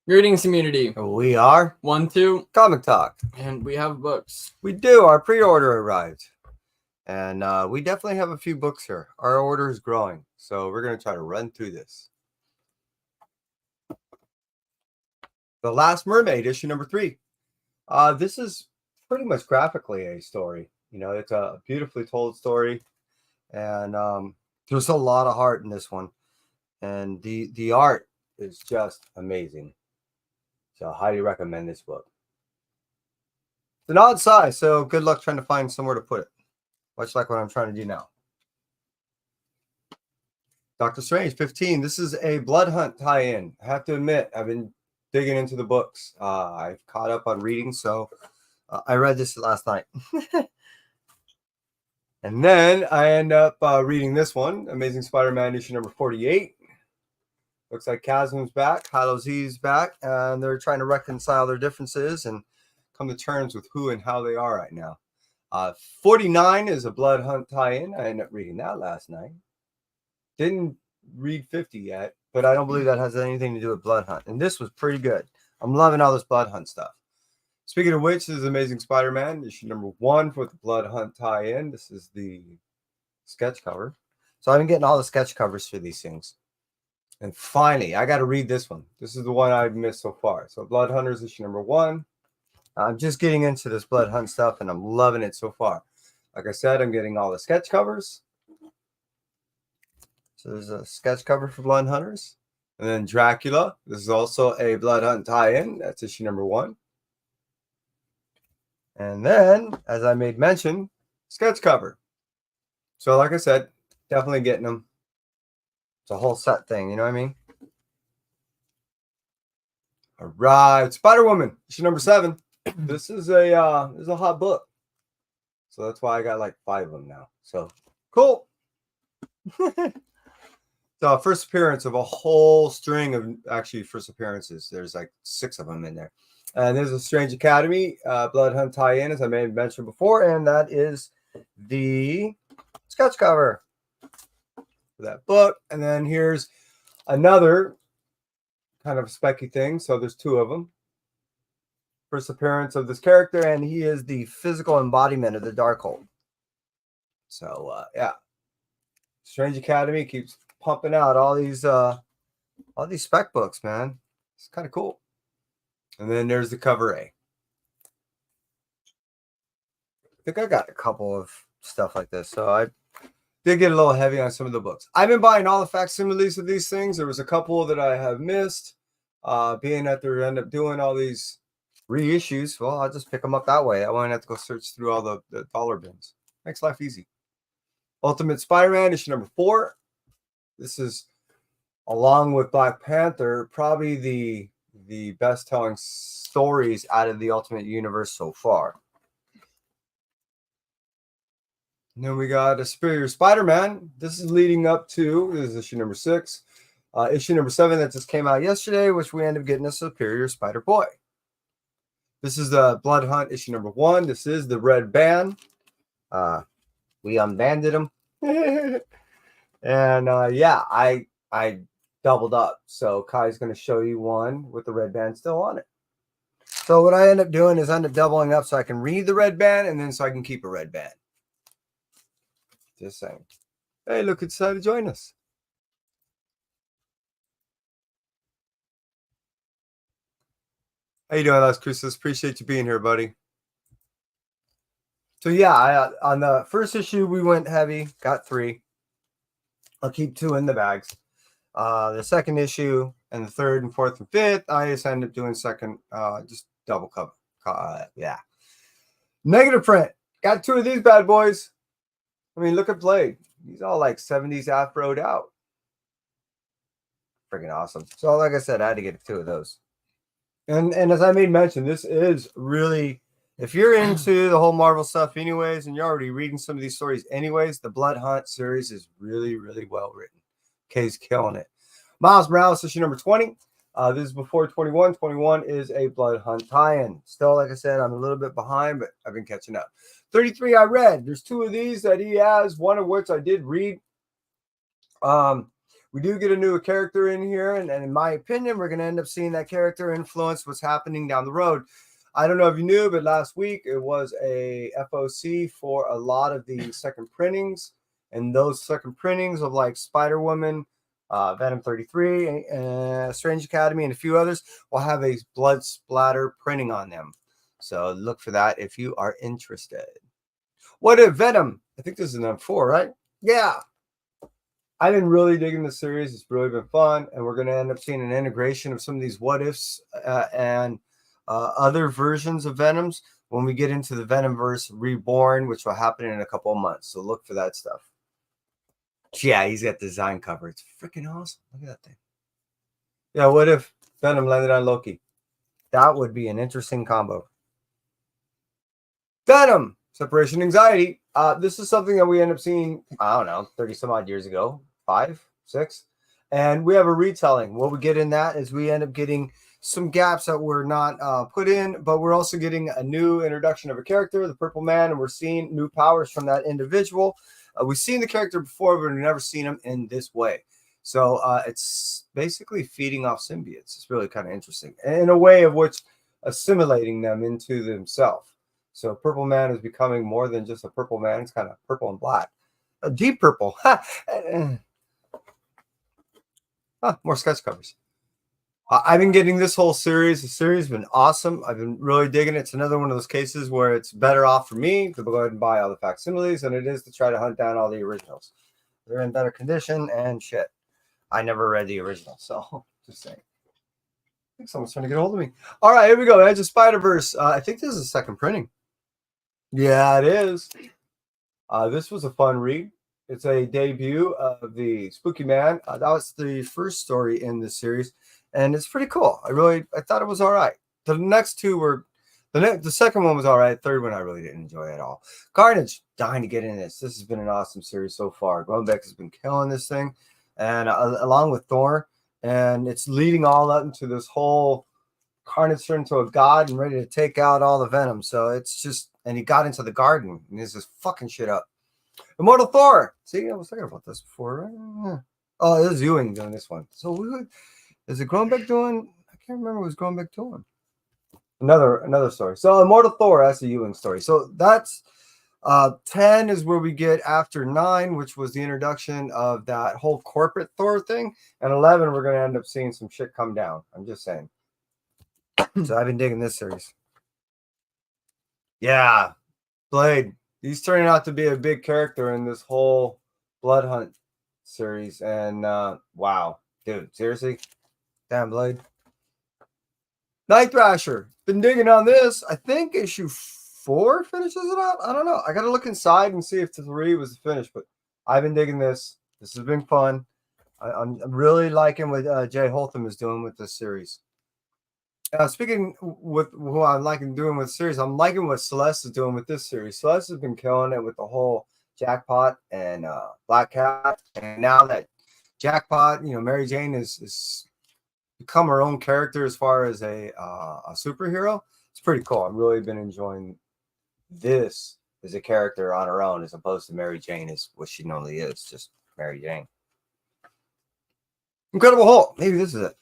Greetings, community. We are 1-2 Comic Talk. and we have books. We do. Our pre-order arrived. And we definitely have a few books here. Our order is growing. So we're going to try to run through this. The Last Mermaid, issue number 3. This is pretty much graphically a story. You know, it's a beautifully told story. And there's a lot of heart in this one. And the art is just amazing. So I highly recommend this book. It's an odd size, so good luck trying to find somewhere to put it. Much like what I'm trying to do now. Doctor Strange 15. This is a Blood Hunt tie-in. I have to admit, I've been digging into the books. I've caught up on reading, so I read this last night. And then I end up reading this one, Amazing Spider-Man issue number 48. Looks like Chasm's back, Halo Z's back, and they're trying to reconcile their differences and come to terms with who and how they are right now. 49 is a Blood Hunt tie-in. I ended up reading that last night. Didn't read 50 yet, but I don't believe that has anything to do with Blood Hunt. And this was pretty good. I'm loving all this Blood Hunt stuff. Speaking of which, this is Amazing Spider-Man, issue number 1 for the Blood Hunt tie-in. This is the sketch cover. So I've been getting all the sketch covers for these things. And finally, I got to read this one. This is the one I've missed so far. So Blood Hunters, issue number 1. I'm just getting into this Blood Hunt stuff, and I'm loving it so far. Like I said, I'm getting all the sketch covers. So there's a sketch cover for Blood Hunters. And then Dracula. This is also a Blood Hunt tie-in. That's issue number 1. And then, as I made mention, sketch cover. So like I said, definitely getting them. It's a whole set thing, you know what I mean? All right, Spider-Woman, issue number 7. This is a hot book. So that's why I got like 5 of them now. So cool. So first appearance of a whole string of actually first appearances. There's like 6 of them in there. And there's a Strange Academy Blood Hunt tie-in, as I may have mentioned before, and that is the sketch cover for that book. And then here's another kind of specky thing. So there's 2 of them. First appearance of this character, and he is the physical embodiment of the Darkhold. So yeah, Strange Academy keeps pumping out all these spec books, man. It's kind of cool. And then there's the cover A. I think I got a couple of stuff like this. So I did get a little heavy on some of the books. I've been buying all the facsimiles of these things. There was a couple that I have missed. Being that they end up doing all these reissues, well, I'll just pick them up that way. I won't have to go search through all the dollar bins. Makes life easy. Ultimate Spider-Man, issue number 4. This is, along with Black Panther, probably the best telling stories out of the Ultimate Universe so far. And then we got a Superior Spider-Man. This is leading up to, this is issue number 6. Issue number 7 that just came out yesterday, which we ended up getting a Superior Spider-Boy. This is the Blood Hunt issue number 1. This is the red band. We unbanded him. And yeah, I doubled up. So Kai's going to show you one with the red band still on it. So what I end up doing is I end up doubling up so I can read the red band and then so I can keep a red band. Just saying. Hey, look, it's decided to join us. How you doing, Las Cruces? Appreciate you being here, buddy. So yeah, on the first issue we went heavy, got 3. I'll keep 2 in the bags. The second issue and the 3rd and 4th and 5th, I just ended up doing second, just double cover. Yeah. Negative print. Got 2 of these bad boys. I mean, look at Blade. He's all like 70s afroed out. Freaking awesome. So like I said, I had to get 2 of those. And as I made mention, this is really, if you're into the whole Marvel stuff anyways, and you're already reading some of these stories anyways, the Blood Hunt series is really, really well written. Kay's killing it. Miles Morales, issue number 20. This is before 21. 21 is a Blood Hunt tie-in. Still, like I said, I'm a little bit behind, but I've been catching up. 33 I read. There's 2 of these that he has, one of which I did read. We do get a new character in here, and in my opinion, we're going to end up seeing that character influence what's happening down the road. I don't know if you knew, but last week it was a FOC for a lot of the second printings, and those second printings of like Spider-Woman, Venom 33, Strange Academy, and a few others will have a blood splatter printing on them. So look for that if you are interested. What if Venom? I think this is number 4, right? Yeah. I've been really digging the series. It's really been fun, and we're going to end up seeing an integration of some of these what ifs and other versions of Venoms when we get into the Venomverse Reborn, which will happen in a couple of months. So look for that stuff. Yeah, he's got the design cover. It's freaking awesome. Look at that thing. Yeah, what if Venom landed on Loki? That would be an interesting combo. Venom, separation anxiety. This is something that we end up seeing, I don't know, 30 some odd years ago, 5, 6. And we have a retelling. What we get in that is we end up getting some gaps that were not put in, but we're also getting a new introduction of a character, the Purple Man, and we're seeing new powers from that individual. We've seen the character before, but we've never seen him in this way. So it's basically feeding off symbiotes. It's really kind of interesting. In a way of which assimilating them into themselves. So Purple Man is becoming more than just a purple man. It's kind of purple and black. A deep purple. More sketch covers. I've been getting this whole series. The series has been awesome. I've been really digging it. It's another one of those cases where it's better off for me to go ahead and buy all the facsimiles than it is to try to hunt down all the originals. They're in better condition and shit. I never read the original, so just saying. I think someone's trying to get a hold of me. All right, here we go. Edge of Spider-Verse. I think this is a second printing. Yeah, it is. This was a fun read. It's a debut of the Spooky Man. That was the first story in this series, and it's pretty cool. I thought it was all right. The next two were, the second one was all right. Third one I really didn't enjoy at all. Carnage, dying to get in this. This has been an awesome series so far. Groenbeck has been killing this thing, and along with Thor, and it's leading all up into this whole Carnage turned into a god and ready to take out all the Venom. So it's just, and he got into the garden and he's just fucking shit up. Immortal Thor. See, I was talking about this before. Right? Oh, it was Ewing doing this one. So is it Groenbeck doing? I can't remember what was Groenbeck doing. Another story. So Immortal Thor, that's the Ewing story. So that's 10 is where we get after 9, which was the introduction of that whole corporate Thor thing. And 11, we're going to end up seeing some shit come down. I'm just saying. So I've been digging this series. Yeah, Blade. He's turning out to be a big character in this whole Blood Hunt series. And wow, dude, seriously? Damn, Blade. Night Thrasher. Been digging on this. I think issue 4 finishes it out. I don't know. I got to look inside and see if the 3 was the finish. But I've been digging this. This has been fun. I'm really liking what Jay Holtham is doing with this series. Speaking with who I'm liking doing with the series, I'm liking what Celeste is doing with this series. Celeste has been killing it with the whole Jackpot and Black Cat. And now that Jackpot, Mary Jane is become her own character as far as a superhero. It's pretty cool. I've really been enjoying this as a character on her own as opposed to Mary Jane is what she normally is, just Mary Jane. Incredible Hulk. Maybe this is it.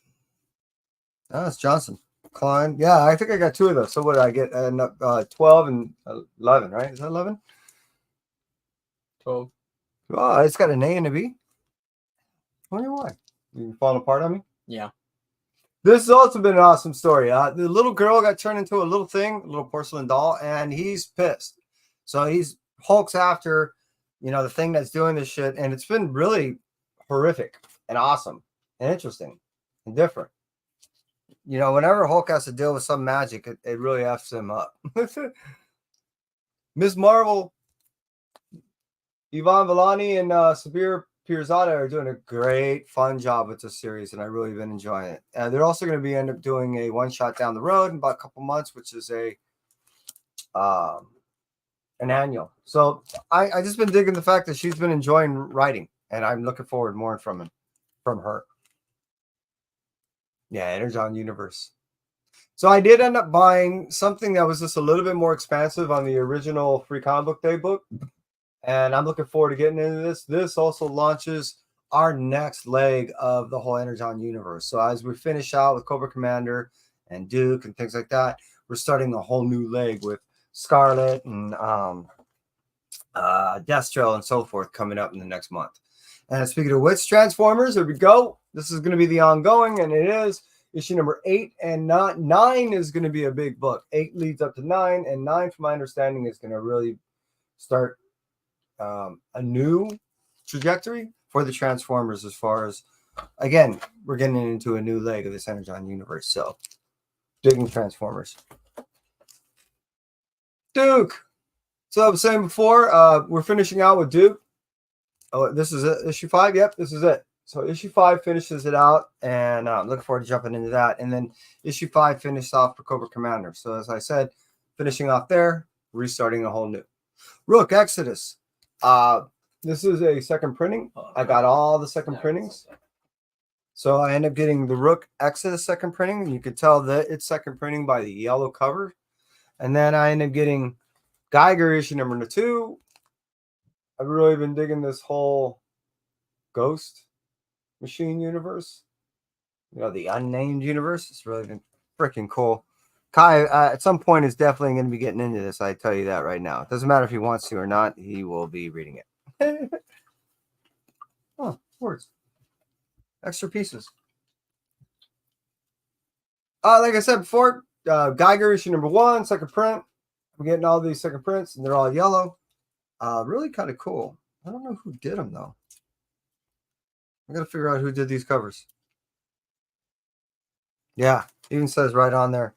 Oh, it's Johnson. Klein. Yeah, I think I got 2 of those. So what did I get? 12 and 11, right? Is that 11? 12. Oh, it's got an A and a B. I wonder why. You falling apart on me? Yeah. This has also been an awesome story. The little girl got turned into a little thing, a little porcelain doll, and he's pissed. So Hulk's after, the thing that's doing this shit, and it's been really horrific and awesome and interesting and different. Whenever Hulk has to deal with some magic, it really F's him up. Ms. Marvel, Ivan Vellani, and Sabir Pirzada are doing a great, fun job with this series, and I've really been enjoying it. They're also going to end up doing a one-shot down the road in about a couple months, which is an annual. So I just been digging the fact that she's been enjoying writing, and I'm looking forward to more from her. Yeah, Energon Universe. So I did end up buying something that was just a little bit more expansive on the original Free Comic Book Day book. And I'm looking forward to getting into this. This also launches our next leg of the whole Energon universe. So as we finish out with Cobra Commander and Duke and things like that, we're starting a whole new leg with Scarlet and Destro and so forth coming up in the next month. And speaking of which, Transformers, here we go. This is going to be the ongoing, and it is issue number 8 and 9 is going to be a big book. 8 leads up to 9, and 9, from my understanding, is going to really start a new trajectory for the Transformers as far as, again, we're getting into a new leg of this Energon universe. So, digging Transformers. Duke. So I was saying before, we're finishing out with Duke. Oh, this is it. Issue 5. Yep, this is it. So issue 5 finishes it out, and I'm looking forward to jumping into that. And then issue 5 finished off for Cobra Commander. So as I said, finishing off there, restarting a whole new. Rook Exodus. This is a second printing. I got all the second printings. So I end up getting the Rook Exodus second printing. You can tell that it's second printing by the yellow cover. And then I end up getting Geiger issue number 2. I've really been digging this whole Ghost Machine universe. You know, the unnamed universe. It's really been freaking cool. Kai, at some point, is definitely going to be getting into this. I tell you that right now. It doesn't matter if he wants to or not. He will be reading it. Oh, words. Extra pieces. Like I said before, Geiger issue number 1, second print. I'm getting all these second prints, and they're all yellow. Really kind of cool. I don't know who did them, though. I got to figure out who did these covers. Yeah, even says right on there,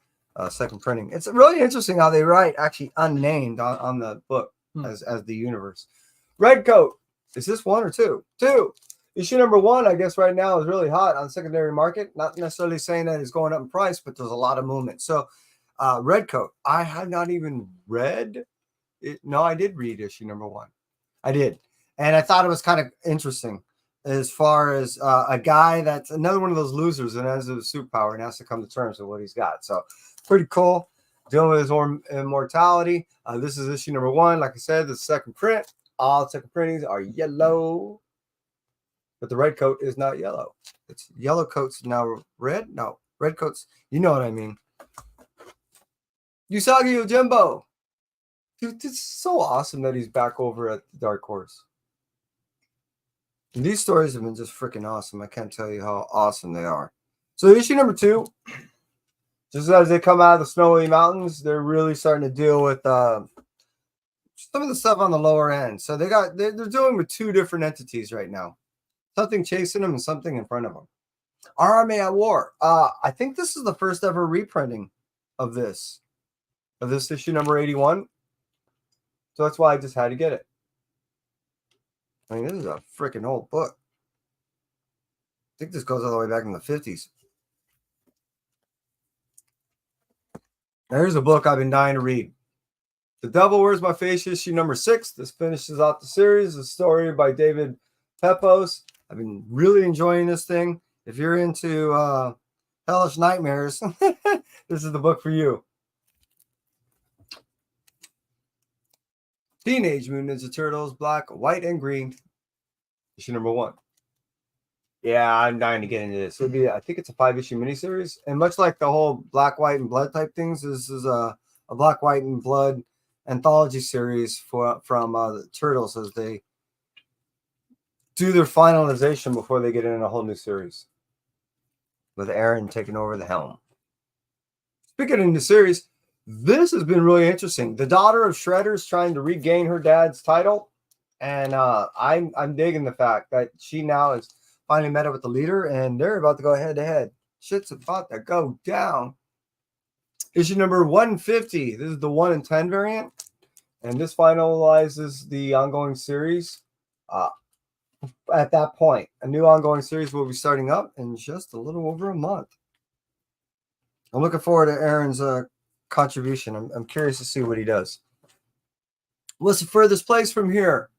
second printing. It's really interesting how they write actually unnamed on the book as the universe. Red Coat. Is this 1 or 2? 2. Issue number 1, I guess right now is really hot on the secondary market. Not necessarily saying that it's going up in price, but there's a lot of movement. So Red Coat. I had not even read it. No, I did read issue number 1. I did. And I thought it was kind of interesting as far as a guy that's another one of those losers and has a superpower and has to come to terms with what he's got. So pretty cool. Dealing with his own immortality. This is issue number 1. Like I said, the second print. All second printings are yellow. But the Red Coat is not yellow. It's yellow coats now red. No, Red Coats. You know what I mean. Usagi Ojimbo. Dude, it's so awesome that he's back over at the Dark Horse. And these stories have been just freaking awesome. I can't tell you how awesome they are. So issue number 2, just as they come out of the snowy mountains, they're really starting to deal with some of the stuff on the lower end. So they're dealing with 2 different entities right now. Something chasing them and something in front of them. Our Army at War. I think this is the first ever reprinting of this issue number 81. So that's why I just had to get it. I mean, this is a freaking old book. I think this goes all the way back in the 50s. Here's a book I've been dying to read. The Devil Wears My Face, issue number 6. This finishes off the series. A story by David Pepos. I've been really enjoying this thing. If you're into hellish nightmares, this is the book for you. Teenage Mutant Ninja Turtles, Black, White, and Green. Issue number 1. Yeah, I'm dying to get into this. I think it's a 5-issue miniseries. And much like the whole Black, White, and Blood type things, this is a Black, White, and Blood anthology series from the Turtles as they do their finalization before they get in a whole new series. With Aaron taking over the helm. Speaking of the series, this has been really interesting. The daughter of Shredder's trying to regain her dad's title. And I'm digging the fact that she now has finally met up with the leader and they're about to go head to head. Shit's about to go down. Issue number 150. This is the 1 in 10 variant. And this finalizes the ongoing series. At that point, a new ongoing series will be starting up in just a little over a month. I'm looking forward to Aaron's contribution. I'm curious to see what he does. What's the furthest place from here?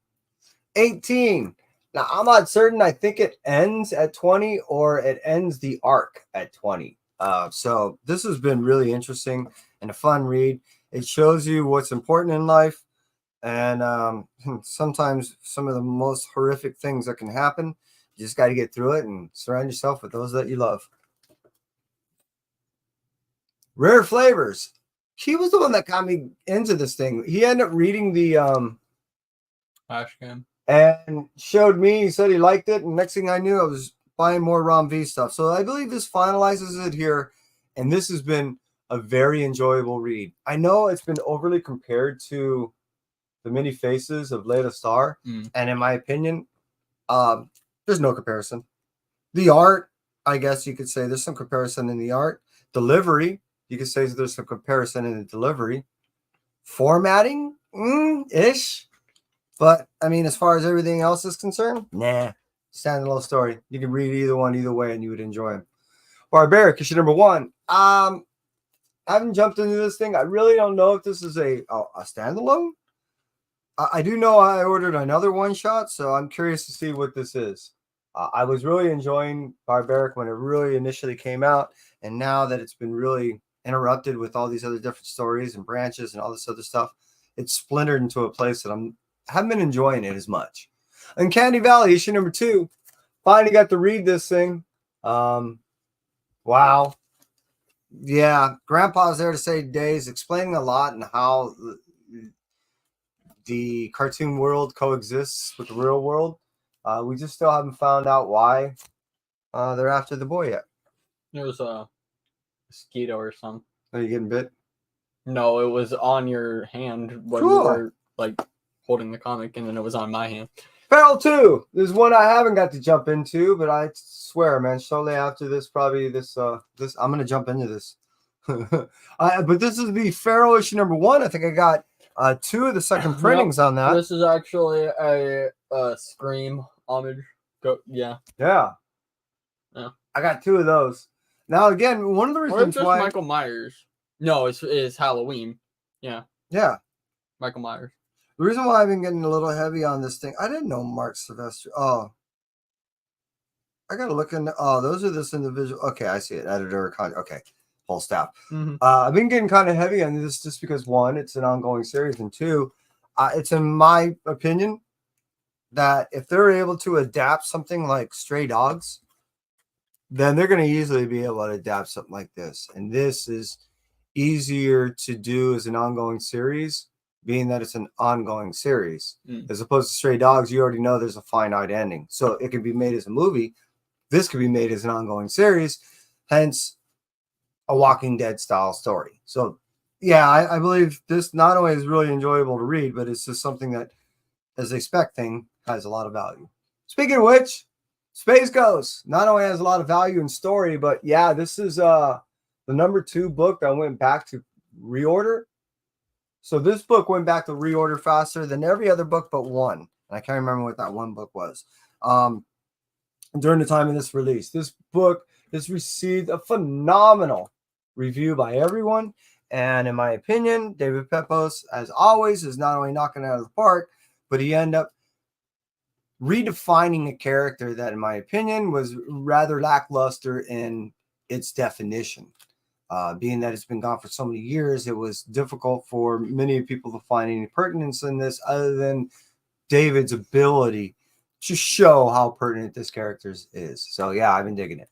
18. Now, I'm not certain. I think it ends at 20 or it ends the arc at 20. So this has been really interesting and a fun read. It shows you what's important in life. And sometimes some of the most horrific things that can happen. You just got to get through it and surround yourself with those that you love. Rare Flavors. He was the one that got me into this thing. He ended up reading the Ashcan. and showed me. He said he liked it, and next thing I knew, I was buying more Rom V stuff. So I believe this finalizes it here, and this has been a very enjoyable read. I know it's been overly compared to the Many Faces of Layla Starr, and in my opinion, there's no comparison. The art, I guess you could say there's some comparison in the art. Delivery, you could say there's some comparison in the delivery. Formatting, ish. But, I mean, as far as everything else is concerned, nah. Standalone story. You can read either one either way, and you would enjoy them. Barbaric, issue number 1. I haven't jumped into this thing. I really don't know if this is a standalone. I do know I ordered another one-shot, so I'm curious to see what this is. I was really enjoying Barbaric when it really initially came out, and now that it's been really interrupted with all these other different stories and branches and all this other stuff, it's splintered into a place that I haven't been enjoying it as much. Uncanny Valley, issue number 2. Finally got to read this thing. Wow. Yeah, Grandpa's there to save days, explaining a lot and how the cartoon world coexists with the real world. We just still haven't found out why they're after the boy yet. It was a mosquito or something. Are you getting bit? No, it was on your hand when you were like holding the comic, and then it was on my hand. Feral 2. There's one I haven't got to jump into, but I swear, man, shortly after this, probably this I'm gonna jump into this. But this is the Feral issue number 1. I think I got 2 of the second printings on that. This is actually a Scream homage. Yeah. I got 2 of those. Now again, one of the reasons why Michael Myers. No, it's Halloween. Yeah. Michael Myers. The reason why I've been getting a little heavy on this thing, I didn't know Mark Sylvester. Oh, I gotta look into. Oh, those are this individual. Okay, I see it. Editor, okay, whole staff. I've been getting kind of heavy on this just because 1, it's an ongoing series, and 2, it's in my opinion that if they're able to adapt something like Stray Dogs, then they're going to easily be able to adapt something like this. And this is easier to do as an ongoing series, being that it's an ongoing series. As opposed to Stray Dogs, you already know there's a finite ending. So it can be made as a movie. This could be made as an ongoing series, hence a Walking Dead style story. So, yeah, I believe this not only is really enjoyable to read, but it's just something that, as a spec thing, has a lot of value. Speaking of which, Space Ghost not only has a lot of value in story, but yeah, this is the number 2 book that went back to reorder. So this book went back to reorder faster than every other book but one. And I can't remember what that one book was. During the time of this release, this book has received a phenomenal review by everyone. And in my opinion, David Pepos, as always, is not only knocking it out of the park, but he ended up redefining a character that, in my opinion, was rather lackluster in its definition. Being that it's been gone for so many years, it was difficult for many people to find any pertinence in this other than David's ability to show how pertinent this character is. So, yeah, I've been digging it.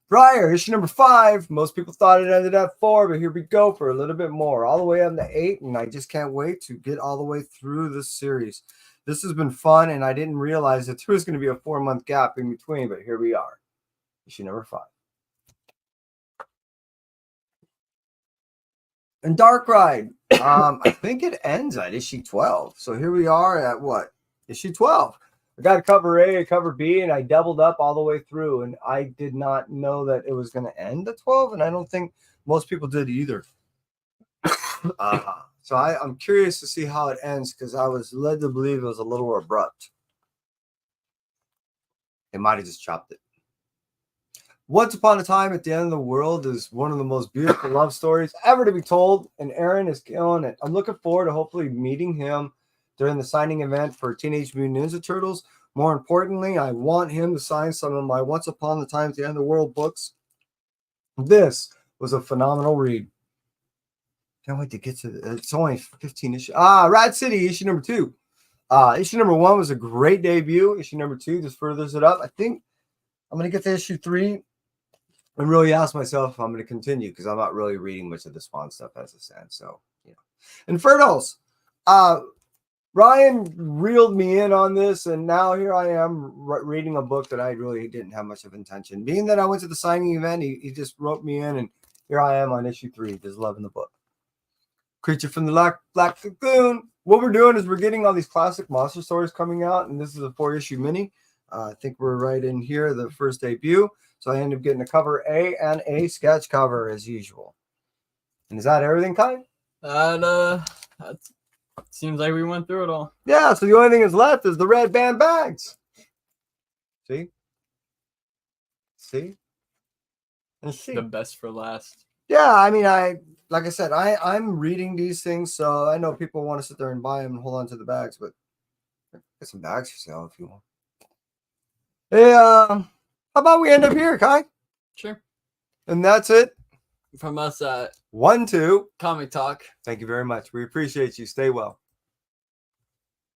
Briar, issue number 5. Most people thought it ended at 4, but here we go for a little bit more. All the way up to 8, and I just can't wait to get all the way through this series. This has been fun, and I didn't realize that there was going to be a 4-month gap in between, but here we are. Issue number 5. And Dark Ride, I think it ends at issue 12. So here we are at what? Issue 12. I got a cover A, a cover B, and I doubled up all the way through. And I did not know that it was going to end at 12, and I don't think most people did either. So I'm curious to see how it ends because I was led to believe it was a little abrupt. They might have just chopped it. Once Upon a Time at the End of the World is one of the most beautiful love stories ever to be told, and Aaron is killing it. I'm looking forward to hopefully meeting him during the signing event for Teenage Mutant Ninja Turtles. More importantly, I want him to sign some of my Once Upon a Time at the End of the World books. This was a phenomenal read. Can't wait to get to it. It's only 15 issues. Rad City, issue number 2. Issue number 1 was a great debut. Issue number 2 just furthers it up. I think I'm going to get to issue 3 and really ask myself if I'm going to continue, because I'm not really reading much of the Spawn stuff as it stands. So, you know. Infernals. Ryan reeled me in on this, and now here I am reading a book that I really didn't have much of intention. Being that I went to the signing event, he just wrote me in, and here I am on issue 3, just loving the book. Creature from the Black Cocoon. What we're doing is we're getting all these classic monster stories coming out, and this is a 4-issue mini. I think we're right in here, the first debut. So I end up getting a cover A and a sketch cover as usual. And is that everything, Kai? That seems like we went through it all. Yeah, so the only thing that's left is the red band bags. See? See? And see. The best for last. Yeah, I mean, like I said, I'm reading these things, so I know people want to sit there and buy them and hold on to the bags, but get some bags for sale if you want. Hey, how about we end up here, Kai? Sure. And that's it. From us at 1, 2. Comic Talk. Thank you very much. We appreciate you. Stay well.